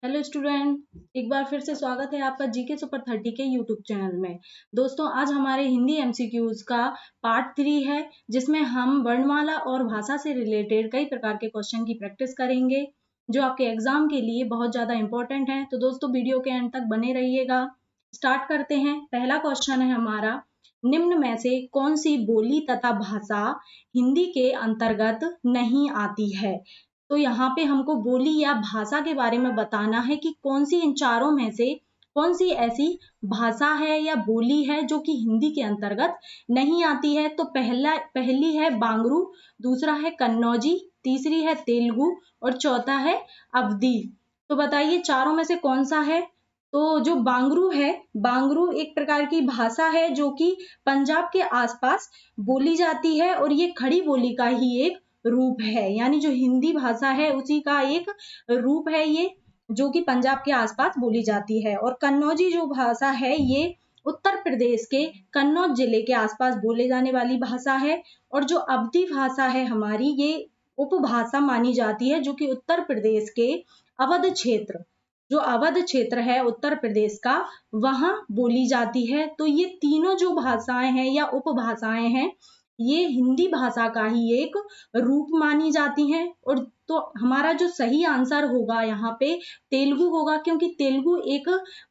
Hello student, एक बार फिर से स्वागत है आपका जीके सुपर 30 के यूट्यूब चैनल में। दोस्तों, आज हमारे हिंदी एमसीक्यूज का पार्ट 3 है, जिसमें हम वर्णमाला और भाषा से रिलेटेड कई प्रकार के क्वेश्चन की प्रैक्टिस करेंगे, जो आपके एग्जाम के लिए बहुत ज़्यादा इंपॉर्टेंट है। तो दोस्तों, वीडियो के एंड तक बने रहिएगा। स्टार्ट करते हैं। पहला क्वेश्चन है हमारा, निम्न में से कौन सी बोली तथा भाषा हिंदी के अंतर्गत नहीं आती है। तो यहाँ पे हमको बोली या भाषा के बारे में बताना है कि कौन सी इन चारों में से कौन सी ऐसी भाषा है या बोली है जो कि हिंदी के अंतर्गत नहीं आती है। तो पहली है बांगरू, दूसरा है कन्नौजी, तीसरी है तेलुगु और चौथा है अवधी। तो बताइए चारों में से कौन सा है। तो जो बांगरू है, बांगरू एक प्रकार की भाषा है जो कि पंजाब के आसपास बोली जाती है और ये खड़ी बोली का ही एक रूप है, यानी जो हिंदी भाषा है उसी का एक रूप है ये, जो कि पंजाब के आसपास बोली जाती है। और कन्नौजी जो भाषा है ये उत्तर प्रदेश के कन्नौज जिले के आसपास बोले जाने वाली भाषा है। और जो अवधी भाषा है हमारी, ये उपभाषा मानी जाती है, जो कि उत्तर प्रदेश के अवध क्षेत्र, जो अवध क्षेत्र है उत्तर प्रदेश का, वहां बोली जाती है। तो ये तीनों जो भाषाएं हैं या उपभाषाएं हैं, ये हिंदी भाषा का ही एक रूप मानी जाती हैं। और तो हमारा जो सही आंसर होगा यहाँ पे तेलुगु होगा, क्योंकि तेलुगु एक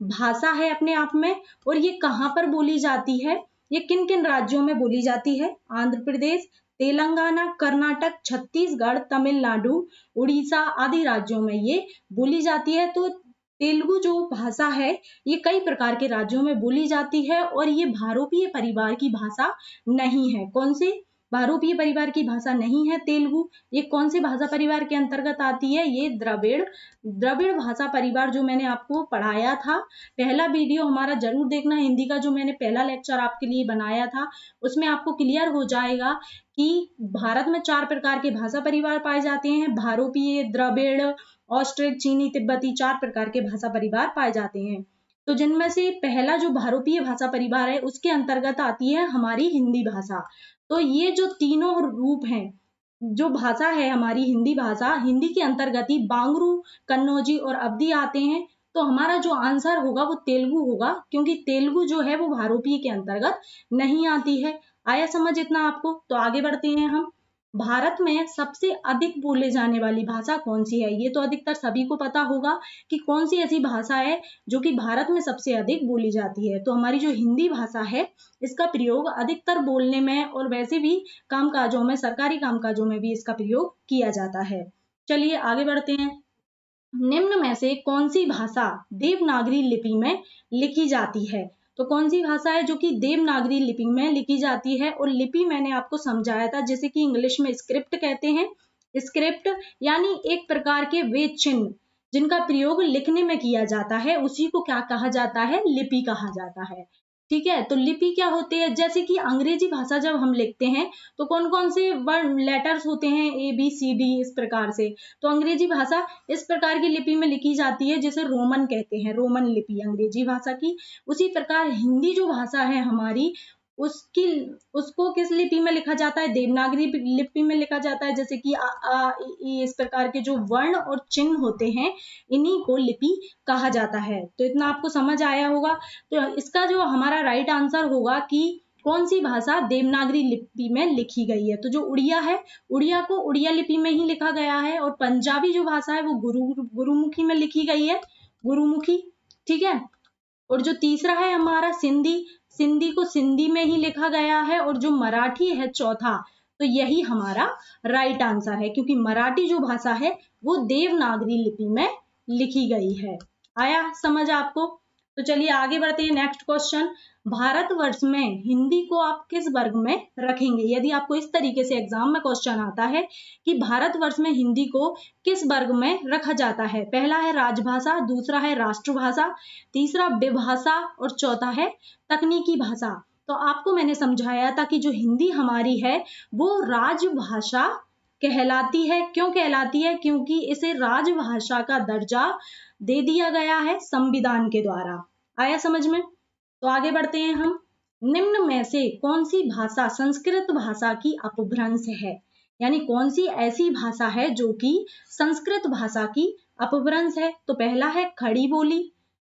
भाषा है अपने आप में। और ये कहाँ पर बोली जाती है, ये किन किन राज्यों में बोली जाती है? आंध्र प्रदेश, तेलंगाना, कर्नाटक, छत्तीसगढ़, तमिलनाडु, उड़ीसा आदि राज्यों में ये बोली जाती है। तो तेलुगु जो भाषा है ये कई प्रकार के राज्यों में बोली जाती है और ये भारोपीय परिवार की भाषा नहीं है। कौन से भारोपीय परिवार की भाषा नहीं है तेलुगु? ये कौन से भाषा परिवार के अंतर्गत आती है? ये द्रविड़ भाषा परिवार, जो मैंने आपको पढ़ाया था। पहला वीडियो हमारा जरूर देखना, हिंदी का जो मैंने पहला लेक्चर आपके लिए बनाया था, उसमें आपको क्लियर हो जाएगा कि भारत में 4 प्रकार के भाषा परिवार पाए जाते हैं। भारोपीय, द्रविड़, ऑस्ट्रिक, चीनी, तिब्बती, 4 प्रकार के भाषा परिवार पाए जाते हैं। तो जिनमें से पहला जो भारोपीय भाषा परिवार है उसके अंतर्गत आती है हमारी हिंदी भाषा। तो ये जो तीनों रूप हैं, जो भाषा है हमारी हिंदी भाषा, हिंदी के अंतर्गत ही बांगरू, कन्नौजी और अवधी आते हैं। तो हमारा जो आंसर होगा वो तेलुगु होगा, क्योंकि तेलुगु जो है वो भारोपीय के अंतर्गत नहीं आती है। आया समझ इतना आपको? तो आगे बढ़ते हैं हम। भारत में सबसे अधिक बोले जाने वाली भाषा कौन सी है? ये तो अधिकतर सभी को पता होगा कि कौन सी ऐसी भाषा है जो कि भारत में सबसे अधिक बोली जाती है। तो हमारी जो हिंदी भाषा है, इसका प्रयोग अधिकतर बोलने में और वैसे भी कामकाजों में, सरकारी कामकाजों में भी इसका प्रयोग किया जाता है। चलिए आगे बढ़ते हैं। निम्न में से कौन सी भाषा देवनागरी लिपि में लिखी जाती है? तो कौन सी भाषा है जो कि देवनागरी लिपि में लिखी जाती है? और लिपि मैंने आपको समझाया था, जैसे कि इंग्लिश में स्क्रिप्ट कहते हैं। स्क्रिप्ट यानी एक प्रकार के वेद चिन्ह जिनका प्रयोग लिखने में किया जाता है, उसी को क्या कहा जाता है? लिपि कहा जाता है। ठीक है, तो लिपि क्या होती है? जैसे कि अंग्रेजी भाषा जब हम लिखते हैं तो कौन कौन से वर्ड लेटर्स होते हैं? ABCD, इस प्रकार से। तो अंग्रेजी भाषा इस प्रकार की लिपि में लिखी जाती है, जिसे रोमन कहते हैं, रोमन लिपि अंग्रेजी भाषा की। उसी प्रकार हिंदी जो भाषा है हमारी, उसकी उसको किस लिपि में लिखा जाता है? देवनागरी लिपि में लिखा जाता है। जैसे कि आ ई इस प्रकार के जो वर्ण और चिन्ह होते हैं, इन्हीं को लिपि कहा जाता है। तो इतना आपको समझ आया होगा। तो इसका जो हमारा राइट आंसर होगा कि कौन सी भाषा देवनागरी लिपि में लिखी गई है? तो जो उड़िया है, उड़िया को उड़िया लिपि में ही लिखा गया है। और पंजाबी जो भाषा है वो गुरुमुखी में लिखी गई है, गुरुमुखी। ठीक है। और जो तीसरा है हमारा सिंधी, सिंधी को सिंधी में ही लिखा गया है। और जो मराठी है चौथा, तो यही हमारा राइट आंसर है, क्योंकि मराठी जो भाषा है वो देवनागरी लिपि में लिखी गई है। आया समझ आपको? तो चलिए आगे बढ़ते हैं। नेक्स्ट क्वेश्चन, भारतवर्ष में हिंदी को आप किस वर्ग में रखेंगे? यदि आपको इस तरीके से एग्जाम में क्वेश्चन आता है कि भारतवर्ष में हिंदी को किस वर्ग में रखा जाता है, पहला है राजभाषा, दूसरा है राष्ट्रभाषा, तीसरा विभाषा और चौथा है तकनीकी भाषा। तो आपको मैंने समझाया था कि जो हिंदी हमारी है वो राजभाषा कहलाती है। क्यों कहलाती है? क्योंकि इसे राजभाषा का दर्जा दे दिया गया है संविधान के द्वारा। आया समझ में? तो आगे बढ़ते हैं हम। निम्न में से कौन सी भाषा संस्कृत भाषा की अपभ्रंश है? यानी कौन सी ऐसी भाषा है जो कि संस्कृत भाषा की अपभ्रंश है तो पहला है खड़ी बोली,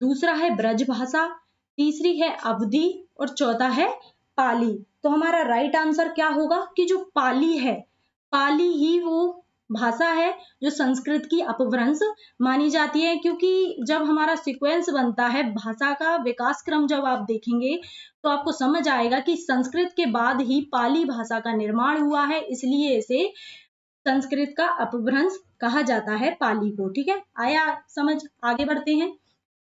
दूसरा है ब्रज भाषा, तीसरी है अवधी और चौथा है पाली। तो हमारा राइट आंसर क्या होगा कि जो पाली है, पाली ही वो भाषा है जो संस्कृत की अपभ्रंश मानी जाती है, क्योंकि जब हमारा सीक्वेंस बनता है भाषा का विकास क्रम जब आप देखेंगे तो आपको समझ आएगा कि संस्कृत के बाद ही पाली भाषा का निर्माण हुआ है, इसलिए इसे संस्कृत का अपभ्रंश कहा जाता है पाली को। ठीक है, आया समझ? आगे बढ़ते हैं।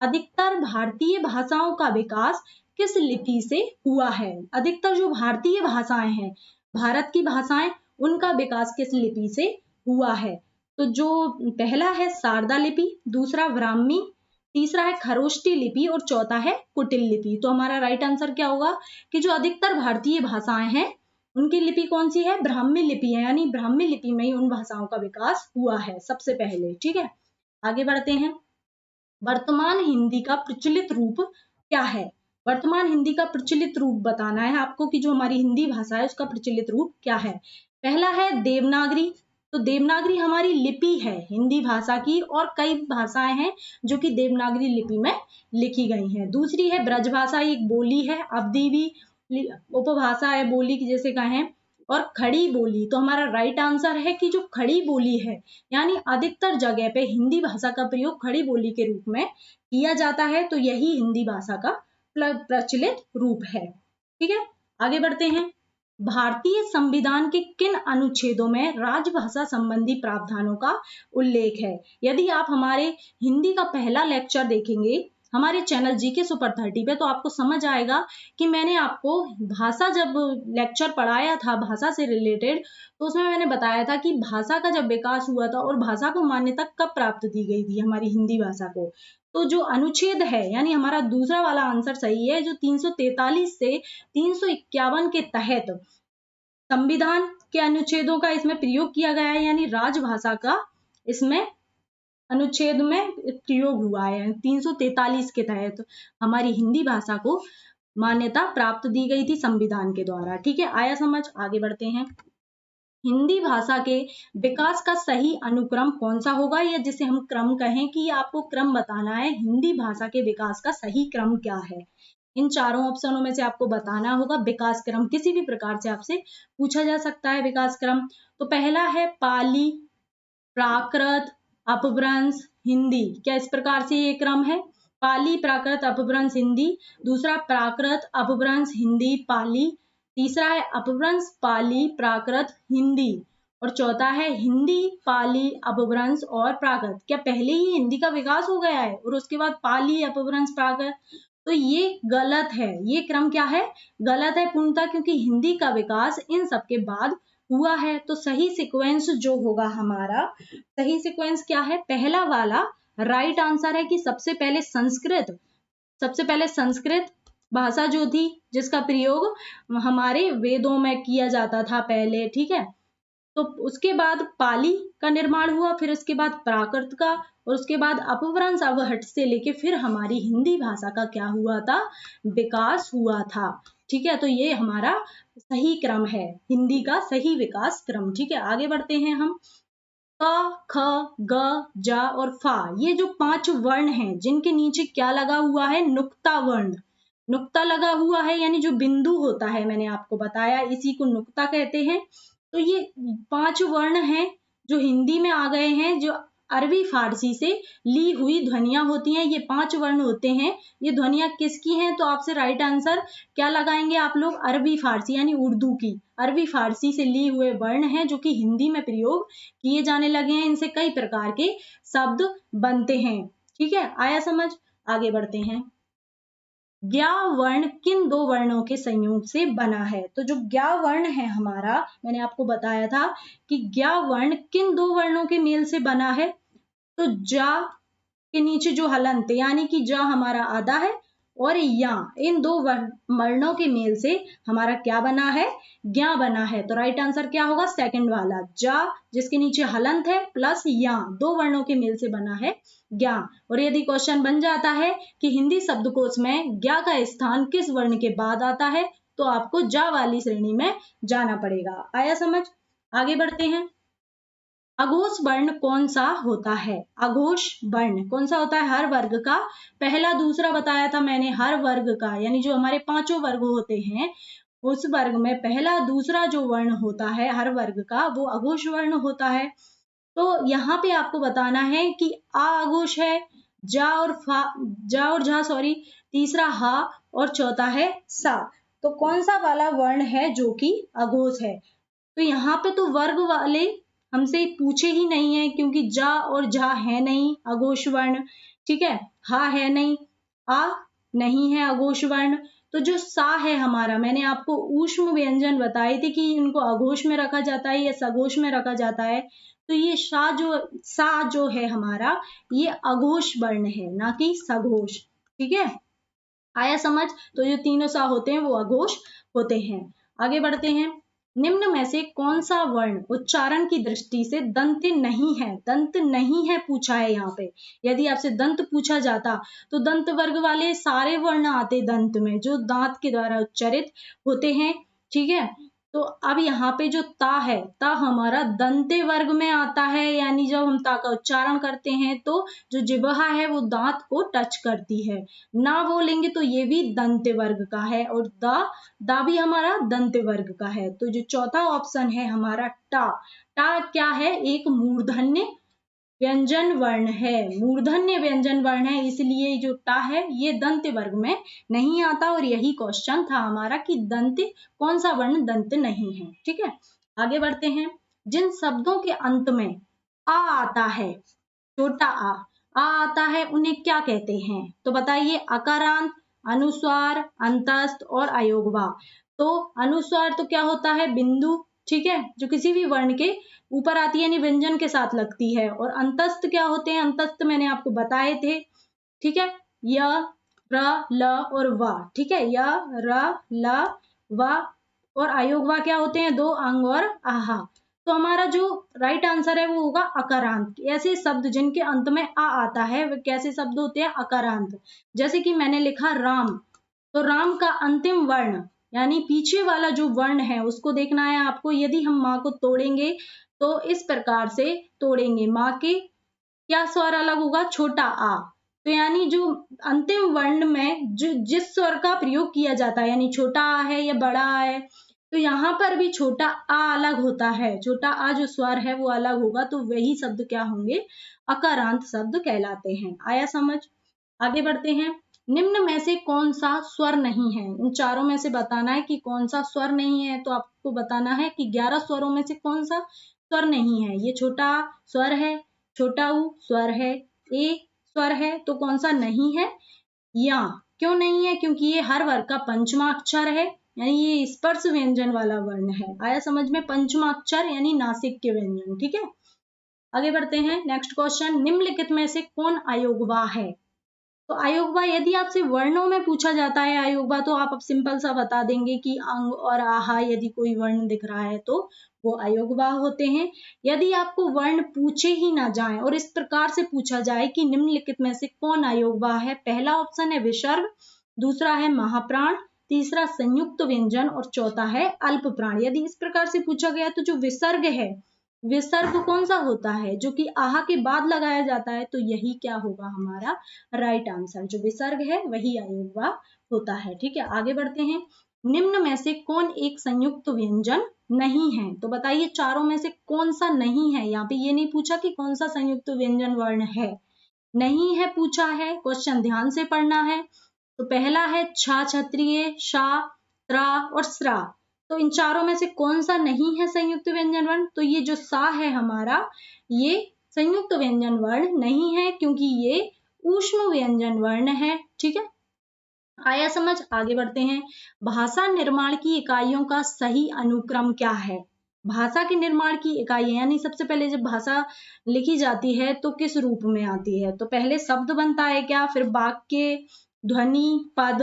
अधिकतर भारतीय भाषाओं का विकास किस लिपि से हुआ है? अधिकतर जो भारतीय भाषाएं हैं, भारत की भाषाएं, उनका विकास किस लिपि से हुआ है? तो जो पहला है शारदा लिपि, दूसरा ब्राह्मी, तीसरा है खरोष्टी लिपि और चौथा है कुटिल लिपि। तो हमारा राइट आंसर क्या होगा कि जो अधिकतर भारतीय भाषाएं हैं उनकी लिपि कौन सी है? ब्राह्मी लिपि है, यानी ब्राह्मी लिपि में ही उन भाषाओं का विकास हुआ है सबसे पहले। ठीक है, आगे बढ़ते हैं। वर्तमान हिंदी का प्रचलित रूप क्या है? वर्तमान हिंदी का प्रचलित रूप बताना है आपको कि जो हमारी हिंदी भाषा है उसका प्रचलित रूप क्या है। पहला है देवनागरी, तो देवनागरी हमारी लिपि है हिंदी भाषा की, और कई भाषाएं हैं जो कि देवनागरी लिपि में लिखी गई हैं। दूसरी है ब्रजभाषा, एक बोली है, अवधी भी उपभाषा है बोली की जैसे कहें, और खड़ी बोली। तो हमारा राइट आंसर है कि जो खड़ी बोली है, यानी अधिकतर जगह पे हिंदी भाषा का प्रयोग खड़ी बोली के रूप में किया जाता है, तो यही हिंदी भाषा का प्रचलित रूप है। ठीक है, आगे बढ़ते हैं। भारतीय संविधान के किन अनुच्छेदों में राजभाषा संबंधी प्रावधानों का उल्लेख है? यदि आप हमारे हिंदी का पहला लेक्चर देखेंगे हमारे चैनल जीके सुपर 30 पे, तो आपको समझ आएगा कि मैंने आपको भाषा जब लेक्चर पढ़ाया था भाषा से रिलेटेड, तो उसमें मैंने बताया था कि भाषा का जब विकास हुआ था और भाषा को मान्यता कब प्राप्त दी गई थी हमारी हिंदी भाषा को। तो जो अनुच्छेद है, यानी हमारा दूसरा वाला आंसर सही है, जो 343 से 351 के तहत संविधान के अनुच्छेदों का इसमें प्रयोग किया गया है, यानी राजभाषा का इसमें अनुच्छेद में प्रयोग हुआ है। 343 के तहत हमारी हिंदी भाषा को मान्यता प्राप्त दी गई थी संविधान के द्वारा। ठीक है, आया समझ? आगे बढ़ते हैं। हिंदी भाषा के विकास का सही अनुक्रम कौन सा होगा, या जिसे हम क्रम कहें कि आपको क्रम बताना है हिंदी भाषा के विकास का सही क्रम क्या है। इन चारों ऑप्शनों में से आपको बताना होगा विकास क्रम, किसी भी प्रकार से आपसे पूछा जा सकता है विकास क्रम। तो पहला है पाली, प्राकृत, अपभ्रंश, हिंदी। क्या इस प्रकार से ये क्रम है? पाली, प्राकृत, अपभ्रंश, हिंदी। दूसरा प्राकृत, अपभ्रंश, हिंदी, पाली। तीसरा है अपभ्रंश, पाली, प्राकृत, हिंदी। और चौथा है हिंदी, पाली, अपभ्रंश और प्राकृत। क्या पहले ही हिंदी का विकास हो गया है और उसके बाद पाली, अपभ्रंश, प्राकृत? तो ये गलत है, ये क्रम क्या है? गलत है पूर्णतः, क्योंकि हिंदी का विकास इन सबके बाद हुआ है। तो सही सीक्वेंस जो होगा हमारा, सही सीक्वेंस क्या है? पहला वाला राइट आंसर है कि सबसे पहले संस्कृत भाषा जो थी जिसका प्रयोग हमारे वेदों में किया जाता था पहले। ठीक है, तो उसके बाद पाली का निर्माण हुआ, फिर उसके बाद प्राकृत का, और उसके बाद अपभ्रंश अवहट से लेके फिर हमारी हिंदी भाषा का क्या हुआ था? विकास हुआ था। ठीक है, तो ये हमारा सही क्रम है, हिंदी का सही विकास क्रम। ठीक है, आगे बढ़ते हैं हम। क, ख, ग, जा और फा, ये जो 5 वर्ण हैं जिनके नीचे क्या लगा हुआ है? नुक्ता वर्ण। नुक्ता लगा हुआ है, यानी जो बिंदु होता है, मैंने आपको बताया इसी को नुक्ता कहते हैं। तो ये 5 वर्ण हैं जो हिंदी में आ गए हैं, जो अरबी फारसी से ली हुई ध्वनियां होती हैं। ये 5 वर्ण होते हैं, ये ध्वनियां किसकी हैं? तो आपसे राइट आंसर क्या लगाएंगे आप लोग? अरबी फारसी यानी उर्दू की, अरबी फारसी से लिए हुए वर्ण हैं जो कि हिंदी में प्रयोग किए जाने लगे हैं। इनसे कई प्रकार के शब्द बनते हैं। ठीक है, आया समझ? आगे बढ़ते हैं। ज्ञा वर्ण किन 2 वर्णों के संयोग से बना है? तो जो ज्ञा वर्ण है हमारा, मैंने आपको बताया था कि ज्ञा वर्ण किन 2 वर्णों के मेल से बना है? तो जा के नीचे जो हलंत, यानी कि जा हमारा आधा है, और या, इन 2 वर्णों के मेल से हमारा क्या बना है? ज्ञा बना है। तो राइट आंसर क्या होगा? सेकंड वाला, जा जिसके नीचे हलंत है प्लस या, 2 वर्णों के मेल से बना है ज्ञा। और यदि क्वेश्चन बन जाता है कि हिंदी शब्दकोश में ज्ञा का स्थान किस वर्ण के बाद आता है, तो आपको जा वाली श्रेणी में जाना पड़ेगा। आया समझ? आगे बढ़ते हैं। अघोष वर्ण कौन सा होता है? अघोष वर्ण कौन सा होता है? हर वर्ग का पहला दूसरा बताया था मैंने, हर वर्ग का यानी जो हमारे पांचों वर्ग होते हैं उस वर्ग में पहला दूसरा जो वर्ण होता है हर वर्ग का वो अघोष वर्ण होता है। तो यहाँ पे आपको बताना है कि आ अघोष है, जा और झा सॉरी, तीसरा हा और चौथा है सा। तो कौन सा वाला वर्ण है जो कि अघोष है? तो यहाँ पे तो वर्ग वाले हमसे पूछे ही नहीं है क्योंकि जा और झा है नहीं अघोष वर्ण, ठीक है, हा है नहीं, आ नहीं है अघोष वर्ण। तो जो सा है हमारा, मैंने आपको ऊष्म व्यंजन बताए थे कि इनको अघोष में रखा जाता है या सघोष में रखा जाता है। तो ये सा जो है हमारा ये अघोष वर्ण है ना कि सघोष, ठीक है, आया समझ? तो जो तीनों सा होते हैं वो अघोष होते हैं। आगे बढ़ते हैं। निम्न में से कौन सा वर्ण उच्चारण की दृष्टि से दंत नहीं है? दंत नहीं है पूछा है यहाँ पे। यदि आपसे दंत पूछा जाता तो दंत वर्ग वाले सारे वर्ण आते दंत में जो दांत के द्वारा उच्चारित होते हैं, ठीक है। तो अब यहाँ पे जो ता है, ता हमारा दंते वर्ग में आता है, यानी जब हम ता का उच्चारण करते हैं तो जो जिह्वा है वो दांत को टच करती है, ना बोलेंगे तो ये भी दंते वर्ग का है और दा भी हमारा दंते वर्ग का है। तो जो चौथा ऑप्शन है हमारा टा क्या है? एक मूर्धन्य व्यंजन वर्ण है, मूर्धन्य व्यंजन वर्ण है, इसलिए जो टा है ये दंत वर्ग में नहीं आता और यही क्वेश्चन था हमारा कि दंत कौन सा वर्ण दंत नहीं है, ठीक है। आगे बढ़ते हैं। जिन शब्दों के अंत में आ आता है, छोटा आ आता है, उन्हें क्या कहते हैं? तो बताइए, अकारांत, अनुस्वार, अंतस्थ और अयोगवा। तो अनुस्वार तो क्या होता है? बिंदु, ठीक है, जो किसी भी वर्ण के ऊपर आती है यानी व्यंजन के साथ लगती है। और अंतस्थ क्या होते हैं? अंतस्थ मैंने आपको बताए थे, ठीक है, य, र, ल और व, ठीक है, य, र, ल, व। और अयोगवा क्या होते हैं? दो, अंग और आहा। तो हमारा जो राइट आंसर है वो होगा अकारांत। ऐसे शब्द जिनके अंत में आ आता है वे कैसे शब्द होते हैं? अकारांत। जैसे कि मैंने लिखा राम, तो राम का अंतिम वर्ण यानी पीछे वाला जो वर्ण है उसको देखना है आपको। यदि हम माँ को तोड़ेंगे तो इस प्रकार से तोड़ेंगे, माँ के क्या स्वर अलग होगा? छोटा आ। तो यानी जो अंतिम वर्ण में जो जिस स्वर का प्रयोग किया जाता है यानी छोटा आ है या बड़ा आ है, तो यहाँ पर भी छोटा आ अलग होता है, छोटा आ जो स्वर है वो अलग होगा, तो वही शब्द क्या होंगे? अकारांत शब्द कहलाते हैं। आया समझ? आगे बढ़ते हैं। निम्न में से कौन सा स्वर नहीं है? इन चारों में से बताना है कि कौन सा स्वर नहीं है। तो आपको बताना है कि 11 स्वरों में से कौन सा स्वर नहीं है। ये छोटा स्वर है, छोटा ऊ स्वर है, ए स्वर है, तो कौन सा नहीं है? या क्यों नहीं है? क्योंकि ये हर वर्ग का पंचमा अक्षर है, यानी ये स्पर्श व्यंजन वाला वर्ण है। आया समझ में? पंचमा अक्षर यानी नासिक के व्यंजन, ठीक है। आगे बढ़ते हैं। नेक्स्ट क्वेश्चन, निम्नलिखित में से कौन अयोगवा है? तो अयोगवा यदि आपसे वर्णों में पूछा जाता है अयोगवा, तो आप अब सिंपल सा बता देंगे कि अंग और आहा यदि कोई वर्ण दिख रहा है तो वो अयोगवा होते हैं। यदि आपको वर्ण पूछे ही ना जाए और इस प्रकार से पूछा जाए कि निम्नलिखित में से कौन अयोगवा है, पहला ऑप्शन है विसर्ग, दूसरा है महाप्राण, तीसरा संयुक्त व्यंजन और चौथा है अल्प प्राण। यदि इस प्रकार से पूछा गया तो जो विसर्ग है, विसर्ग कौन सा होता है? जो कि आहा के बाद लगाया जाता है, तो यही क्या होगा? हमारा राइट आंसर जो विसर्ग है वही अयोगवा होता है, ठीक है। आगे बढ़ते हैं। निम्न में से कौन एक संयुक्त व्यंजन नहीं है? तो बताइए चारों में से कौन सा नहीं है? यहाँ पे ये नहीं पूछा कि कौन सा संयुक्त व्यंजन वर्ण है, नहीं है पूछा है। क्वेश्चन ध्यान से पढ़ना है। तो पहला है छा, क्षत्रिय, शा, त्रा और स्रा। तो इन चारों में से कौन सा नहीं है संयुक्त व्यंजन वर्ण? तो ये जो सा है हमारा, ये संयुक्त व्यंजन वर्ण नहीं है क्योंकि ये ऊष्म व्यंजन वर्ण है, ठीक है। आया समझ? आगे बढ़ते हैं। भाषा निर्माण की इकाइयों का सही अनुक्रम क्या है? भाषा के निर्माण की इकाइयां यानी सबसे पहले जब भाषा लिखी जाती है तो किस रूप में आती है? तो पहले शब्द बनता है क्या, फिर वाक्य, ध्वनि, पद,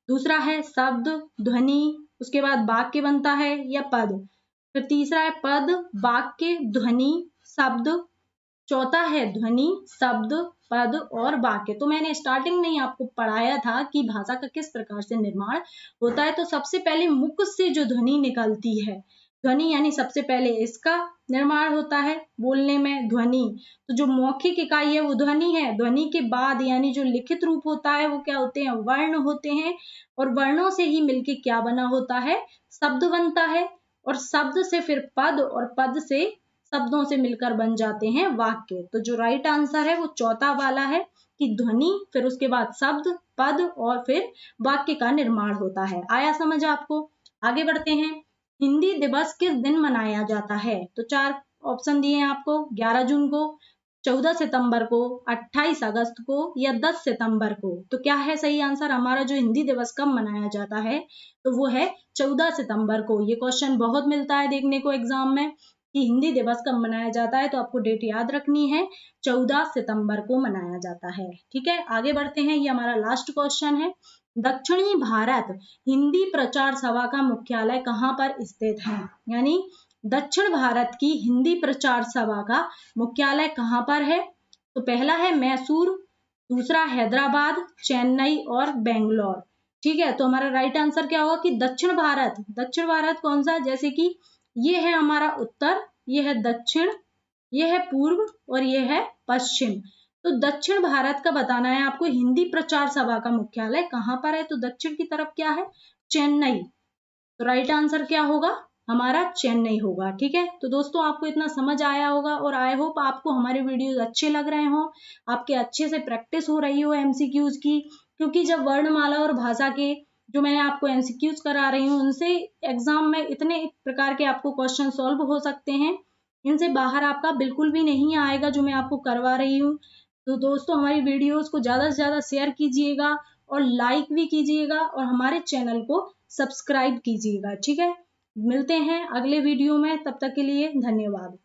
दूसरा है शब्द, ध्वनि, उसके बाद वाक्य बनता है या पद, फिर तीसरा है पद, वाक्य, ध्वनि, शब्द, चौथा है ध्वनि, शब्द, पद और वाक्य। तो मैंने स्टार्टिंग में ही आपको पढ़ाया था कि भाषा का किस प्रकार से निर्माण होता है। तो सबसे पहले मुख से जो ध्वनि निकलती है, ध्वनि यानी सबसे पहले इसका निर्माण होता है बोलने में, ध्वनि। तो जो मौखिक इकाई है वो ध्वनि है। ध्वनि के बाद यानी जो लिखित रूप होता है वो क्या होते हैं, वर्ण होते हैं। और वर्णों से ही मिलके क्या बना होता है, शब्द बनता है। और शब्द से फिर पद, और पद से शब्दों से मिलकर बन जाते हैं वाक्य। तो जो राइट आंसर है वो चौथा वाला है कि ध्वनि, फिर उसके बाद शब्द, पद और फिर वाक्य का निर्माण होता है। आया समझ आपको? आगे बढ़ते हैं। हिंदी दिवस किस दिन मनाया जाता है? तो 4 ऑप्शन दिए हैं आपको, 11 जून को, 14 सितंबर को, 28 अगस्त को या 10 सितंबर को। तो क्या है सही आंसर हमारा, जो हिंदी दिवस कब मनाया जाता है? तो वो है 14 सितंबर को। ये क्वेश्चन बहुत मिलता है देखने को एग्जाम में कि हिंदी दिवस कब मनाया जाता है, तो आपको डेट याद रखनी है, 14 सितंबर को मनाया जाता है। ठीक है, आगे बढ़ते हैं। ये हमारा लास्ट क्वेश्चन है। दक्षिणी भारत हिंदी प्रचार सभा का मुख्यालय कहाँ पर स्थित है? यानी दक्षिण भारत की हिंदी प्रचार सभा का मुख्यालय कहाँ पर है? तो पहला है मैसूर, दूसरा हैदराबाद, चेन्नई और बेंगलोर। ठीक है, तो हमारा राइट आंसर क्या होगा कि दक्षिण भारत। दक्षिण भारत कौन सा? जैसे कि ये है हमारा उत्तर, ये है दक्षिण, ये है पूर्व और ये है पश्चिम। तो दक्षिण भारत का बताना है आपको, हिंदी प्रचार सभा का मुख्यालय कहाँ पर है? तो दक्षिण की तरफ क्या है, चेन्नई। तो राइट आंसर क्या होगा हमारा, चेन्नई होगा। ठीक है, तो दोस्तों आपको इतना समझ आया होगा और आई होप आपको हमारे वीडियोस अच्छे लग रहे हो, आपके अच्छे से प्रैक्टिस हो रही हो एमसीक्यूज की। क्योंकि जब वर्णमाला और भाषा के जो मैंने आपको एमसीक्यूज करा रही हूँ, उनसे एग्जाम में इतने प्रकार के आपको क्वेश्चन सॉल्व हो सकते हैं, इनसे बाहर आपका बिल्कुल भी नहीं आएगा जो मैं आपको करवा रही हूँ। तो दोस्तों हमारी वीडियोस को ज़्यादा से ज़्यादा शेयर कीजिएगा और लाइक भी कीजिएगा और हमारे चैनल को सब्सक्राइब कीजिएगा। ठीक है, मिलते हैं अगले वीडियो में, तब तक के लिए धन्यवाद।